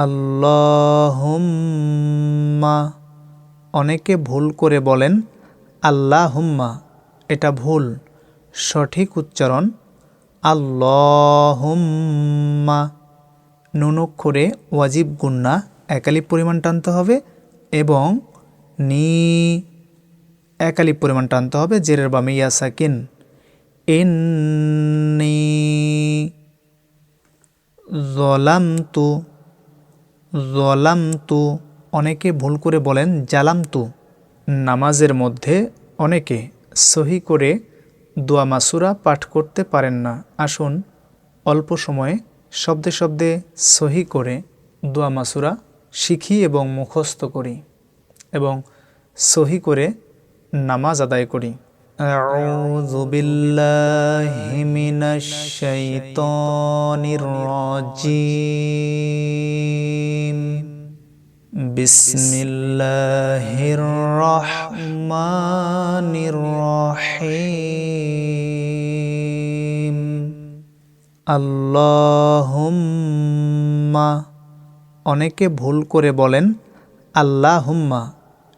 আল্লাহুম্মা। অনেকে ভুল করে বলেন আল্লাহুম্মা, এটা ভুল। সঠিক উচ্চারণ আল্লাহুম্মা। নুন অক্ষরে ওয়াজিব গুন্না, একালিপ পরিমাণ টানতে হবে এবং নি একালিপ পরিমাণ টানতে হবে, জেরের বামে ইয়া সাকিন। ইন্নী যলামতু। যলামতু। অনেকে ভুল করে বলেন জালামতু। নামাজের মধ্যে অনেকে সহি করে দোয়া মাসুরা পাঠ করতে পারেন না। আসুন অল্প সময়ে শব্দে শব্দে সহি করে দোয়া মাসুরা শিখি এবং মুখস্থ করি এবং সহি করে নামাজ আদায় করি। আউযু বিল্লাহি মিনাশ শাইতানির রাজিম। বিসমিল্লাহির রহমানির রহিম। আল্লাহুম্মা। অনেকে ভুল করে বলেন আল্লাহুম্মা,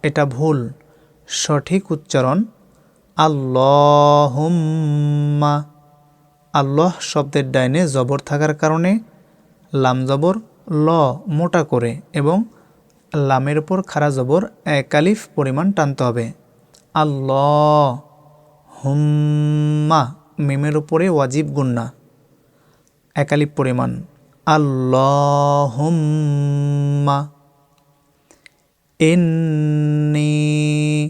এটা ভুল। সঠিক উচ্চারণ আল্লাহুম্মা। আল্লাহ শব্দের ডাইনে জবর থাকার কারণে লাম জবর ল মোটা করে এবং লামের উপর খাড়া জবর একালিফ পরিমাণ টানতে হবে। আল্লাহ হুম্মা। মিমের উপরে ওয়াজিব গুন্না, একালিফ পরিমাণ। আল্লাহুম্মা। ইন্নী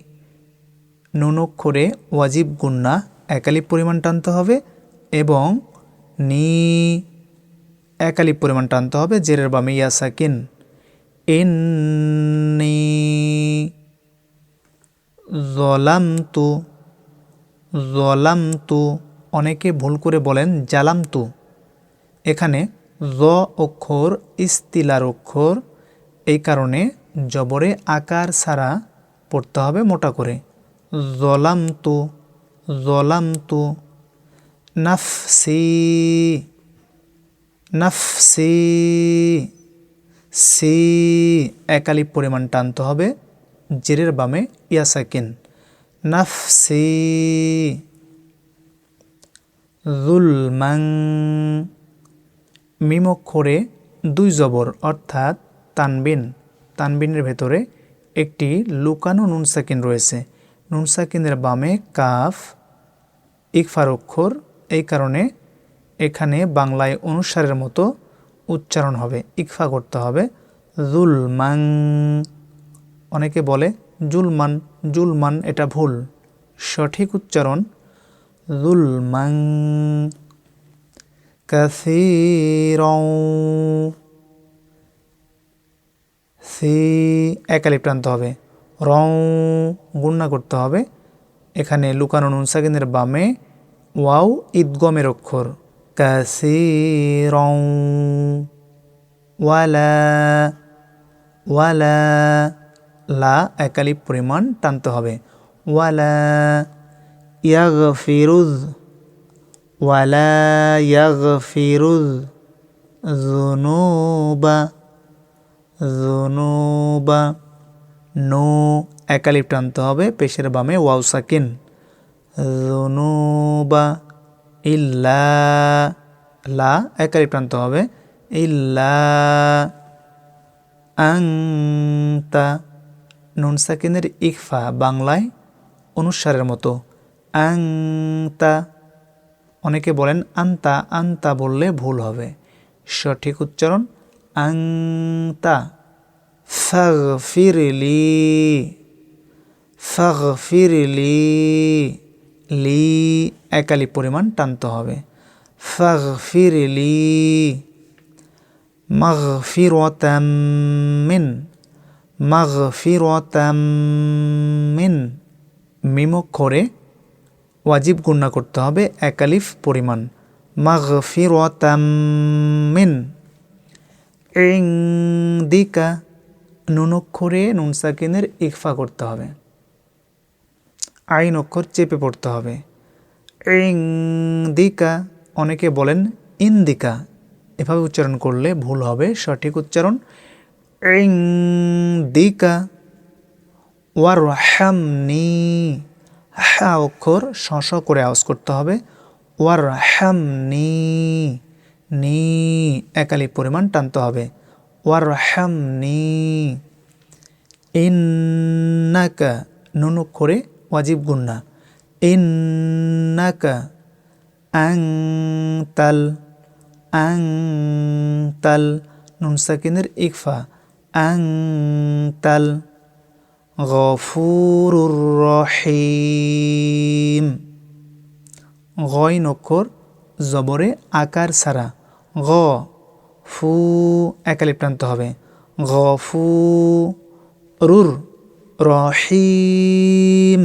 নুন অক্ষরে ওয়াজিব গুন্না, একালিপ পরিমাণ টানতে হবে এবং নি একালিপ পরিমাণ টানতে হবে, জেরের বামে ইয়া সাকিন। ইন্নী যলামতু। যলামতু। অনেকে ভুল করে বলেন জালামতু। এখানে জ অক্ষর ইস্তিলার অক্ষর, এই কারণে জবরে আকার ছাড়া পড়তে হবে মোটা করে। যলামতু। যলামতু। নাফসি। নাফসি। সি একালিপ পরিমাণ টানতে হবে, জেরের বামে ইয়া সাকিন। নাফসি। যুলমান। মিম অক্ষরে দুই জবর অর্থাৎ তানবিন। তানবিনের ভেতরে একটি লুকানো নুন সাকিন রয়েছে। নুন সাকিনের বামে কাফ ইকফার অক্ষর, এই কারণে এখানে বাংলায় অনুসারের মতো উচ্চারণ হবে, ইকফা করতে হবে। যুলমান। অনেকে বলে জুলমান। জুলমান, এটা ভুল। সঠিক উচ্চারণ যুলমান। কাসীরাও। সি একালিপ টানতে হবে, রং গুন্না করতে হবে। এখানে লুকানো নুন সাকিনের বামে ওয়াও ইদগমের অক্ষর। কাসীরাও। ওয়ালা। ওয়ালা লা একালিপ পরিমাণ টানতে হবে। ওয়ালা ইয়াগফিরুজ। ওয়ালা ইয়াগফিরুজ যুনুবা। যুনুবা। নো একালিপ টানতে হবে, পেশের বামে ওয়াও সাকিন। যুনুবা। ইল্লা। লা একালিপ টানতে হবে, ইল্লা। আনতা। নুন সাকিনের ইকফা বাংলায় অনুসারের মতো। আনতা। অনেকে বলেন আন্তা। আন্তা বললে ভুল হবে, সঠিক উচ্চারণ আনতা। ফাগফিরলি। ফাগফিরলি। লি একালিপ পরিমাণ টানতে হবে। ফাগফিরলি। মাগফিরাতাম মিন। মাগফিরাতাম মিন। মিম অক্ষরে ওয়াজিব গুন্না করতে হবে, একালিফ পরিমাণ। মাগফিরাতাম মিন। ইনদিকা। নুন অক্ষরে নুন সাকিনের ইকফা করতে হবে, আইন অক্ষর চেপে পড়তে হবে। ইনদিকা। অনেকে বলেন ইন্দিকা, এভাবে উচ্চারণ করলে ভুল হবে। সঠিক উচ্চারণ ইনদিকা। ওয়ারহামনি, হা অক্ষর শ করে আওয়াজ করতে হবে। ওয়ারহামনি, নি একালিপ পরিমাণ টানতে হবে। ওয়ারহামনি। ইন্নাকা, নুন অক্ষরে ওয়াজিব গুন্না। ইন্নাকা আংতাল, আংতাল নুন সাকিনের ইকফা। আংতাল গফুরুর রহিম। গইন অক্ষর জবরে আকার ছাড়া। গ, ফু একালিপ টানতে হবে। গফুরুর রহিম।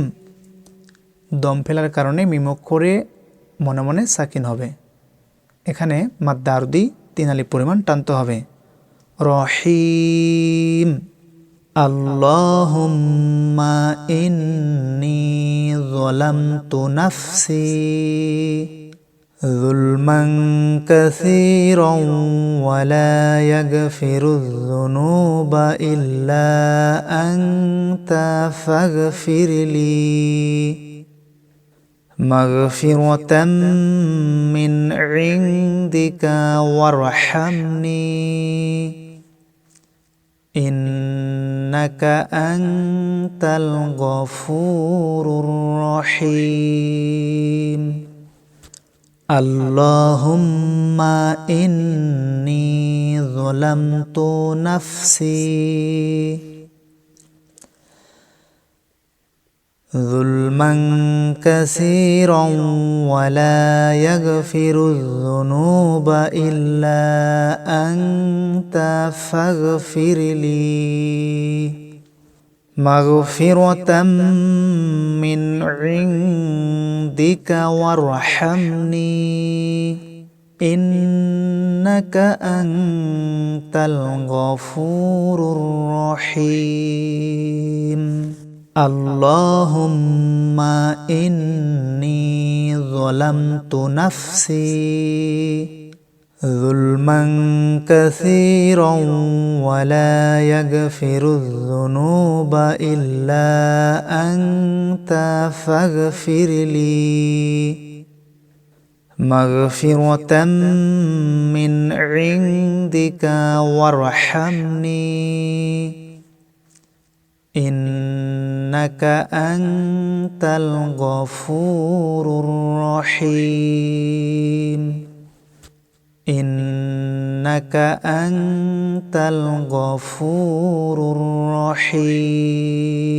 দম ফেলার কারণে মিম অক্ষরে মনে মনে সাকিন হবে। এখানে মাদ্দা আরদি 3 আলিফ পরিমাণ টানতে হবে। রহিম। আল্লাহুম্মা ইন্নী যালামতু নাফসি যুলমান কাসীরান ওয়া লা ইয়াগফিরুয যুনুবা ইল্লা আনতা ফাগফিরলি মাগফিরাতাম মিন ইনদিকা ওয়ারহামনি ইন্নাকা আনতাল গফুরুর রহিম। আল্লাহুম্মা ইন্নী যালামতু নাফসি যুলমান কাসীরান ওয়া লা ইয়াগফিরুয যুনুবা ইল্লা আনতা ফাগফিরলি মাগফিরাতাম মিন ইনদিকা ওয়ারহামনি ইন্নাকা আনতাল গফুরুর রহিম। আল্লাহুম্মা ইন্নী যালামতু নাফসি যুলমান কাসীরান ওয়া লা ইয়াগফিরুয যুনুবা ইল্লা আনতা ফাগফিরলি মাগফিরাতাম মিন ইনদিকা ওয়ারহামনি ইন্নাকা আনতাল গফুরুর রহিম। ইন্নাকা আনতাল গফুরুর রহিম।